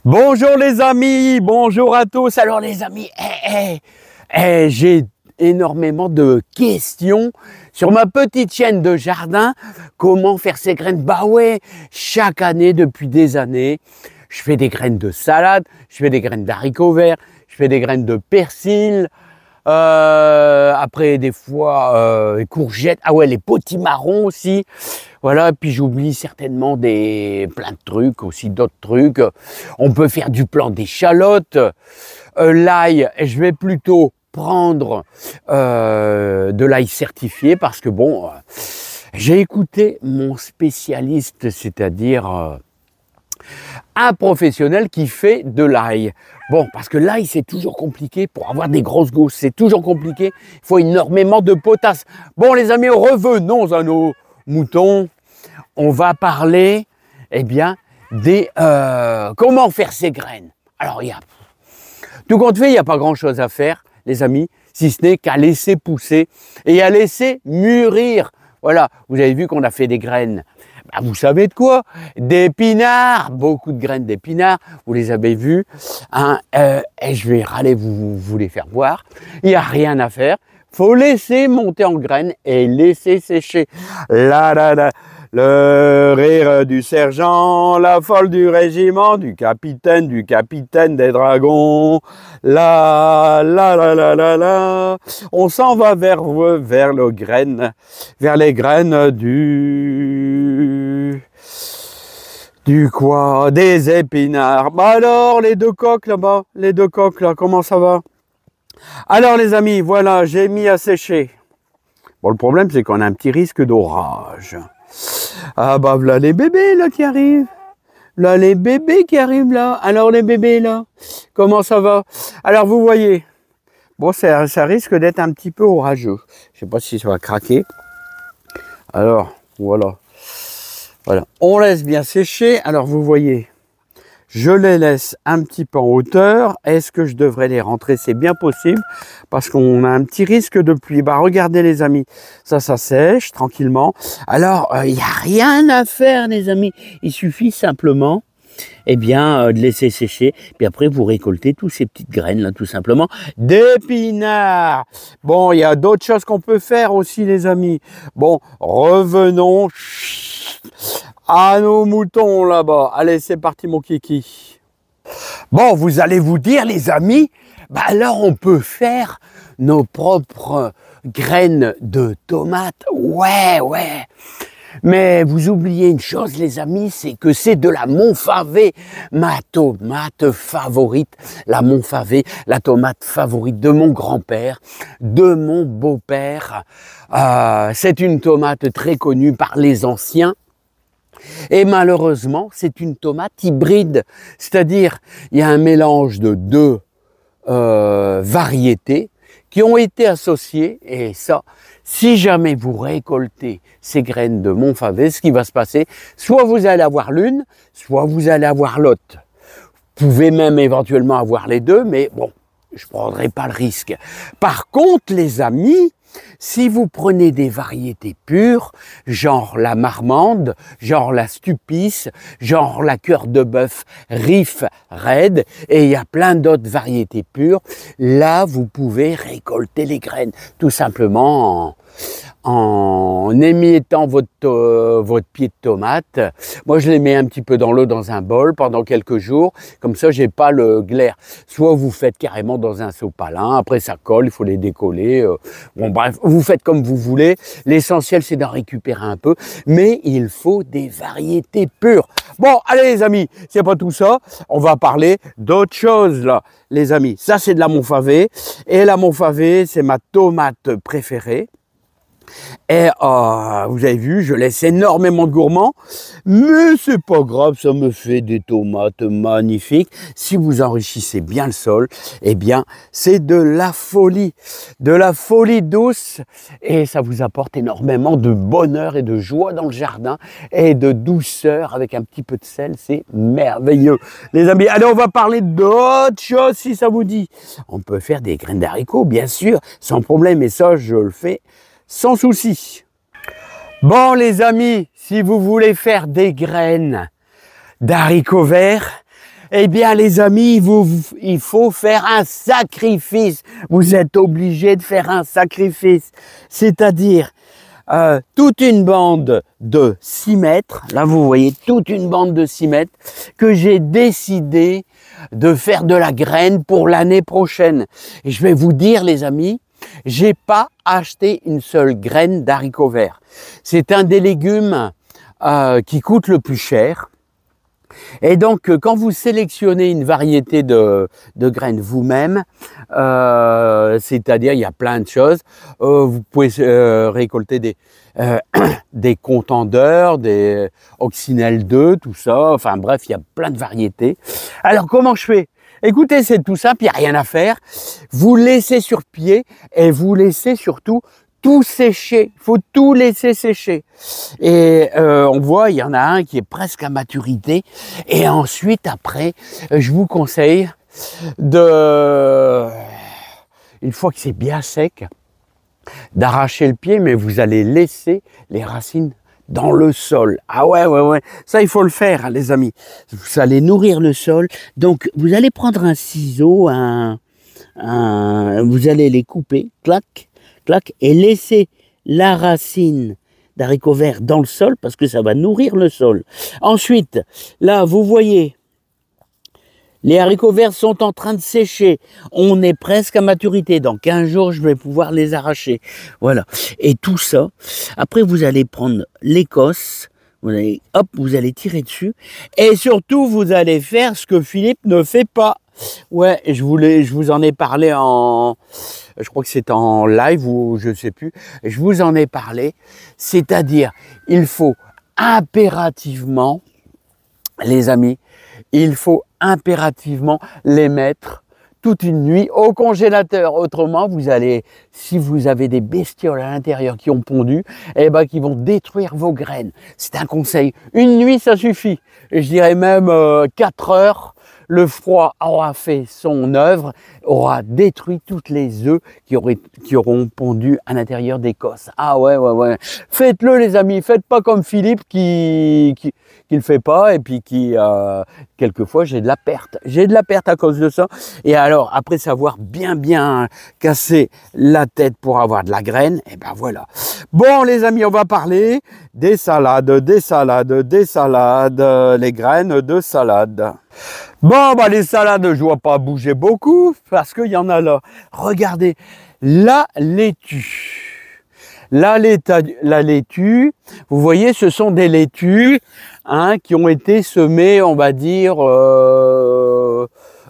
Bonjour les amis, bonjour à tous. Alors les amis, j'ai énormément de questions sur ma petite chaîne de jardin. Comment faire ces graines? Bah ouais, chaque année, depuis des années, je fais des graines de salade, je fais des graines d'haricots verts, je fais des graines de persil. Après des fois les courgettes, ah ouais, les potimarrons aussi. Voilà, puis j'oublie certainement plein de trucs, aussi d'autres trucs. On peut faire du plan d'échalote. L'ail, je vais plutôt prendre de l'ail certifié parce que bon, j'ai écouté mon spécialiste, c'est-à-dire un professionnel qui fait de l'ail. Bon, parce que l'ail, c'est toujours compliqué. Pour avoir des grosses gousses, c'est toujours compliqué. Il faut énormément de potasse. Bon, les amis, revenons à nos moutons. On va parler, eh bien, des comment faire ces graines. Alors, tout compte fait, il n'y a pas grand-chose à faire, les amis, si ce n'est qu'à laisser pousser et à laisser mûrir. Voilà, vous avez vu qu'on a fait des graines. Bah, vous savez de quoi? D'épinards, beaucoup de graines d'épinards, vous les avez vues. Hein, et je vais râler vous les faire voir. Il n'y a rien à faire. Faut laisser monter en graines et laisser sécher. Là, là, là. Le rire du sergent, la folle du régiment, du capitaine des dragons. Là, là, là, là, là, là. On s'en va vers les graines du quoi? Des épinards. Bah alors, les deux coques là-bas, comment ça va? Alors les amis, voilà, j'ai mis à sécher. Bon, le problème, c'est qu'on a un petit risque d'orage. Ah bah voilà les bébés là qui arrivent. Là les bébés qui arrivent là. Alors les bébés là, comment ça va? Alors vous voyez, bon ça risque d'être un petit peu orageux. Je sais pas si ça va craquer. Alors voilà. Voilà. On laisse bien sécher. Alors vous voyez, je les laisse un petit peu en hauteur. Est-ce que je devrais les rentrer? C'est bien possible parce qu'on a un petit risque de pluie. Bah regardez les amis, ça sèche tranquillement. Alors il n'y a rien à faire les amis. Il suffit simplement de laisser sécher. Puis après vous récoltez toutes ces petites graines là tout simplement d'épinards. Bon, il y a d'autres choses qu'on peut faire aussi les amis. Bon, revenons à nos moutons là-bas. Allez, c'est parti mon kiki. Bon, vous allez vous dire les amis, bah alors on peut faire nos propres graines de tomates. Ouais. Mais vous oubliez une chose les amis, c'est que c'est de la Montfavet, ma tomate favorite. La Montfavet, la tomate favorite de mon grand-père, de mon beau-père. C'est une tomate très connue par les anciens. Et malheureusement, c'est une tomate hybride, c'est-à-dire il y a un mélange de deux variétés qui ont été associées. Et ça, si jamais vous récoltez ces graines de Montfavet, ce qui va se passer, soit vous allez avoir l'une, soit vous allez avoir l'autre. Vous pouvez même éventuellement avoir les deux, mais bon, je ne prendrai pas le risque. Par contre, les amis, si vous prenez des variétés pures, genre la marmande, genre la stupis, genre la cœur de bœuf Riff Red, et il y a plein d'autres variétés pures, là vous pouvez récolter les graines, tout simplement en émiettant votre pied de tomate. Moi, je les mets un petit peu dans l'eau dans un bol pendant quelques jours. Comme ça, j'ai pas le glaire. Soit vous faites carrément dans un sopalin. Après, ça colle, il faut les décoller. Bon, bref, vous faites comme vous voulez. L'essentiel, c'est d'en récupérer un peu. Mais il faut des variétés pures. Bon, allez les amis, c'est pas tout ça. On va parler d'autre chose là, les amis. Ça, c'est de la Montfavet. Et la Montfavet, c'est ma tomate préférée. Et vous avez vu, je laisse énormément de gourmands, mais c'est pas grave, ça me fait des tomates magnifiques. Si vous enrichissez bien le sol, eh bien, c'est de la folie douce, et ça vous apporte énormément de bonheur et de joie dans le jardin, et de douceur avec un petit peu de sel, c'est merveilleux. Les amis, allez, on va parler d'autres choses si ça vous dit. On peut faire des graines d'haricots, bien sûr, sans problème, et ça, je le fais sans souci. Bon les amis, si vous voulez faire des graines d'haricots verts, Eh bien, les amis, il faut faire un sacrifice. Vous êtes obligés de faire un sacrifice. C'est-à-dire, toute une bande de 6 mètres, là vous voyez toute une bande de 6 mètres, que j'ai décidé de faire de la graine pour l'année prochaine. Et je vais vous dire les amis, j'ai pas acheté une seule graine d'haricots verts. C'est un des légumes qui coûte le plus cher. Et donc, quand vous sélectionnez une variété de graines vous-même, c'est-à-dire il y a plein de choses, vous pouvez récolter des contenders, des Occinelle 2, tout ça, enfin bref, il y a plein de variétés. Alors, comment je fais? Écoutez, c'est tout simple, il n'y a rien à faire. Vous laissez sur pied et vous laissez surtout tout sécher, il faut tout laisser sécher. Et on voit, il y en a un qui est presque à maturité. Et ensuite, après, je vous conseille une fois que c'est bien sec, d'arracher le pied, mais vous allez laisser les racines dans le sol. Ah ouais, ça il faut le faire, hein, les amis. Vous allez nourrir le sol. Donc, vous allez prendre un ciseau, vous allez les couper, clac, clac, et laisser la racine d'haricots verts dans le sol parce que ça va nourrir le sol. Ensuite, là, vous voyez, les haricots verts sont en train de sécher. On est presque à maturité. Dans 15 jours, je vais pouvoir les arracher. Voilà. Et tout ça, après, vous allez prendre l'écosse, vous allez tirer dessus. Et surtout, vous allez faire ce que Philippe ne fait pas. Ouais, je vous en ai parlé je crois que c'est en live ou je sais plus, je vous en ai parlé, c'est-à-dire, il faut impérativement, les amis, il faut impérativement les mettre toute une nuit au congélateur. Autrement, vous allez, si vous avez des bestioles à l'intérieur qui ont pondu, eh ben, qui vont détruire vos graines. C'est un conseil. Une nuit, ça suffit. Et je dirais même 4 heures. Le froid aura fait son œuvre, aura détruit toutes les œufs qui auront pondu à l'intérieur d'Écosse. Ah ouais. Faites-le les amis, faites pas comme Philippe qui le fait pas et puis qui, quelquefois, j'ai de la perte. J'ai de la perte à cause de ça. Et alors, après savoir bien casser la tête pour avoir de la graine, et ben voilà. Bon les amis, on va parler des salades, les graines de salade. Bon, bah les salades, je ne vois pas bouger beaucoup parce qu'il y en a là. Regardez, la laitue. La laitue, vous voyez, ce sont des laitues qui ont été semées, on va dire,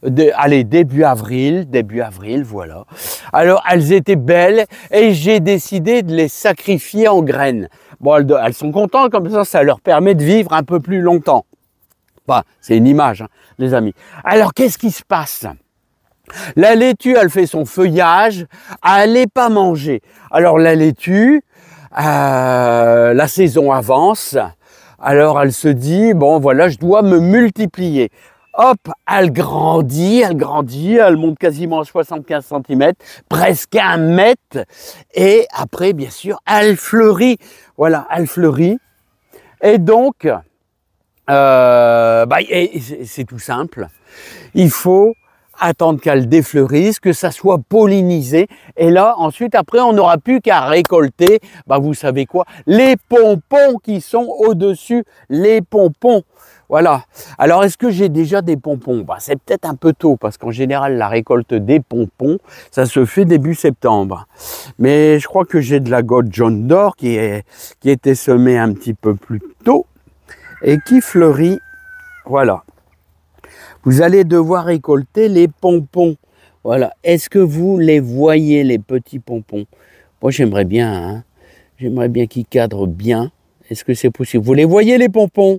début avril, voilà. Alors, elles étaient belles et j'ai décidé de les sacrifier en graines. Bon, elles sont contentes, comme ça leur permet de vivre un peu plus longtemps. Bah, c'est une image, hein, les amis. Alors, qu'est-ce qui se passe? La laitue, elle fait son feuillage, elle n'est pas mangée. Alors, la laitue, la saison avance, alors elle se dit, bon, voilà, je dois me multiplier. Hop, elle grandit, elle monte quasiment à 75 cm, presque 1 mètre, et après, bien sûr, elle fleurit. Voilà, elle fleurit. Et donc, c'est tout simple. Il faut attendre qu'elle défleurisse, que ça soit pollinisé. Et là, ensuite, après, on n'aura plus qu'à récolter, vous savez quoi, les pompons qui sont au-dessus, les pompons. Voilà. Alors, est-ce que j'ai déjà des pompons? C'est peut-être un peu tôt, parce qu'en général, la récolte des pompons, ça se fait début septembre. Mais je crois que j'ai de la Gold John d'Or qui était semée un petit peu plus tôt et qui fleurit. Voilà. Vous allez devoir récolter les pompons. Voilà. Est-ce que vous les voyez, les petits pompons? Moi, j'aimerais bien, hein. J'aimerais bien qu'ils cadrent bien. Est-ce que c'est possible? Vous les voyez, les pompons?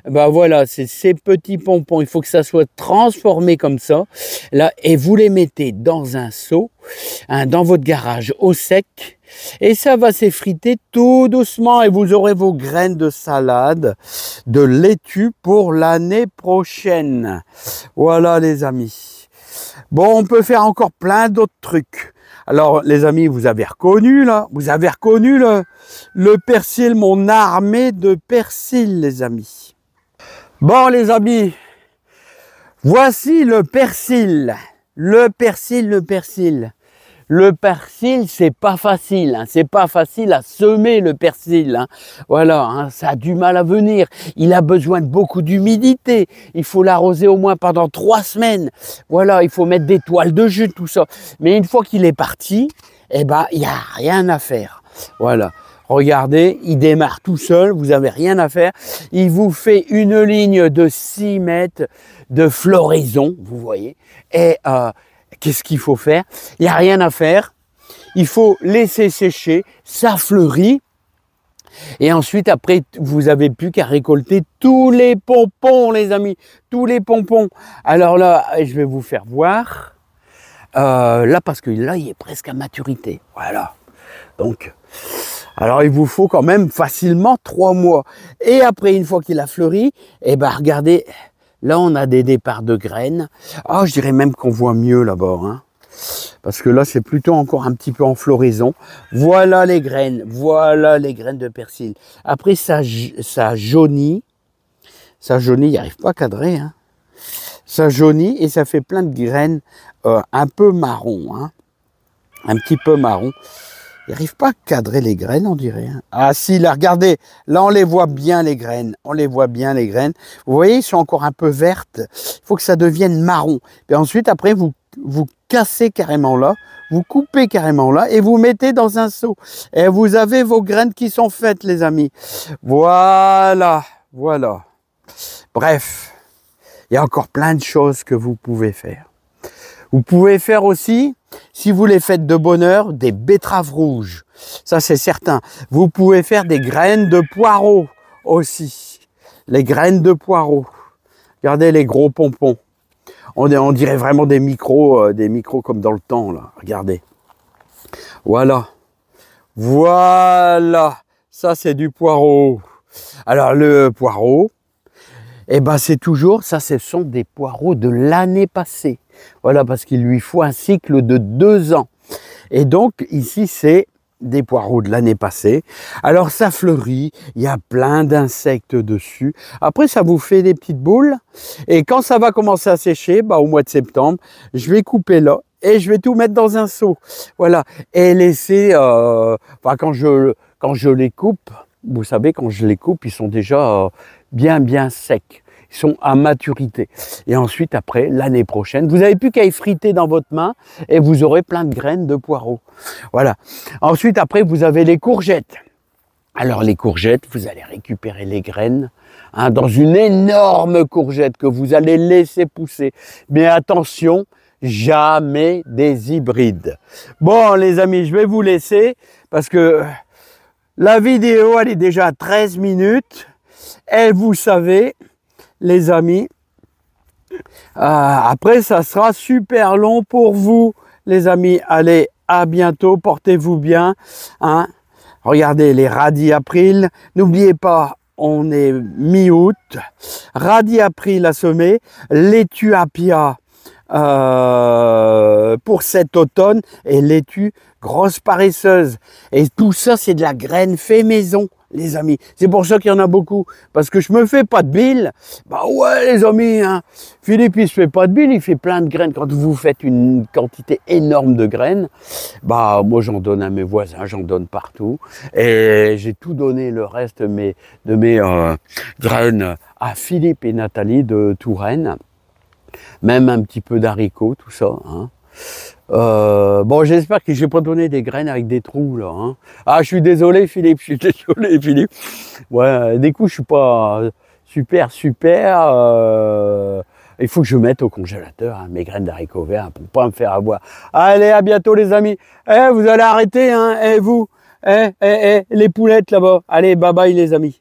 Voilà, c'est ces petits pompons. Il faut que ça soit transformé comme ça. Là, et vous les mettez dans un seau, dans votre garage, au sec. Et ça va s'effriter tout doucement. Et vous aurez vos graines de salade, de laitue pour l'année prochaine. Voilà, les amis. Bon, on peut faire encore plein d'autres trucs. Alors, les amis, vous avez reconnu, là, le persil, mon armée de persil, les amis. Bon, les amis, Voici le persil. Le persil, le persil. Le persil, c'est pas facile, hein. C'est pas facile à semer le persil, hein. Voilà, hein, ça a du mal à venir. Il a besoin de beaucoup d'humidité. Il faut l'arroser au moins pendant 3 semaines. Voilà, il faut mettre des toiles de jute, tout ça. Mais une fois qu'il est parti, eh ben, il n'y a rien à faire. Voilà. Regardez, il démarre tout seul, vous n'avez rien à faire. Il vous fait une ligne de 6 mètres de floraison, vous voyez. Et qu'est-ce qu'il faut faire? Il n'y a rien à faire. Il faut laisser sécher, ça fleurit. Et ensuite, après, vous n'avez plus qu'à récolter tous les pompons, les amis. Tous les pompons. Alors là, je vais vous faire voir. Là, parce que là, il est presque à maturité. Voilà. Donc, alors il vous faut quand même facilement 3 mois. Et après, une fois qu'il a fleuri, eh ben, regardez, là, on a des départs de graines. Ah, je dirais même qu'on voit mieux là-bas, hein. Parce que là, c'est plutôt encore un petit peu en floraison. Voilà les graines de persil. Après, ça jaunit. Ça jaunit, il n'y arrive pas à cadrer, hein. Ça jaunit et ça fait plein de graines un peu marron, hein. Un petit peu marron. Il n'arrive pas à cadrer les graines, on dirait, hein. Ah si, là, regardez, là on les voit bien les graines, on les voit bien les graines. Vous voyez, ils sont encore un peu vertes, il faut que ça devienne marron. Et ensuite, après, vous cassez carrément là, vous coupez carrément là et vous mettez dans un seau. Et vous avez vos graines qui sont faites, les amis. Voilà, voilà. Bref, il y a encore plein de choses que vous pouvez faire. Vous pouvez faire aussi, si vous les faites de bonne heure, des betteraves rouges. Ça, c'est certain. Vous pouvez faire des graines de poireaux aussi. Les graines de poireaux. Regardez les gros pompons. On dirait vraiment des micros comme dans le temps, là. Regardez. Voilà. Voilà. Ça, c'est du poireau. Alors, le poireau, eh ben, c'est toujours, ça, ce sont des poireaux de l'année passée. Voilà, parce qu'il lui faut un cycle de 2 ans. Et donc, ici, c'est des poireaux de l'année passée. Alors, ça fleurit, il y a plein d'insectes dessus. Après, ça vous fait des petites boules. Et quand ça va commencer à sécher, bah, au mois de septembre, je vais couper là et je vais tout mettre dans un seau. Voilà. Et laisser, enfin, quand je les coupe, vous savez, quand je les coupe, ils sont déjà bien secs. Ils sont à maturité. Et ensuite, après, l'année prochaine, vous n'avez plus qu'à effriter dans votre main et vous aurez plein de graines de poireaux. Voilà. Ensuite, après, vous avez les courgettes. Alors, les courgettes, vous allez récupérer les graines hein, dans une énorme courgette que vous allez laisser pousser. Mais attention, jamais des hybrides. Bon, les amis, je vais vous laisser parce que la vidéo, elle est déjà à 13 minutes. Et vous savez, les amis, après ça sera super long pour vous, les amis. Allez, à bientôt, portez-vous bien. Hein. Regardez les radis April. N'oubliez pas, on est mi-août. Radis April à semer, laitue Apia pour cet automne et laitue grosse paresseuse. Et tout ça, c'est de la graine fait maison. Les amis, c'est pour ça qu'il y en a beaucoup, parce que je me fais pas de bile. Bah ouais les amis, hein. Philippe il se fait pas de bile, il fait plein de graines. Quand vous faites une quantité énorme de graines, bah moi j'en donne à mes voisins, j'en donne partout. Et j'ai tout donné le reste de mes graines à Philippe et Nathalie de Touraine. Même un petit peu d'haricots, tout ça, hein. Bon, j'espère que je n'ai pas donné des graines avec des trous là. Hein. Ah, je suis désolé, Philippe. Je suis désolé, Philippe. Ouais, des coups, je suis pas super. Il faut que je mette au congélateur hein, mes graines d'haricots verts pour pas me faire avoir. Allez, à bientôt, les amis. Eh, vous allez arrêter, hein. Eh, vous, les poulettes là-bas. Allez, bye bye, les amis.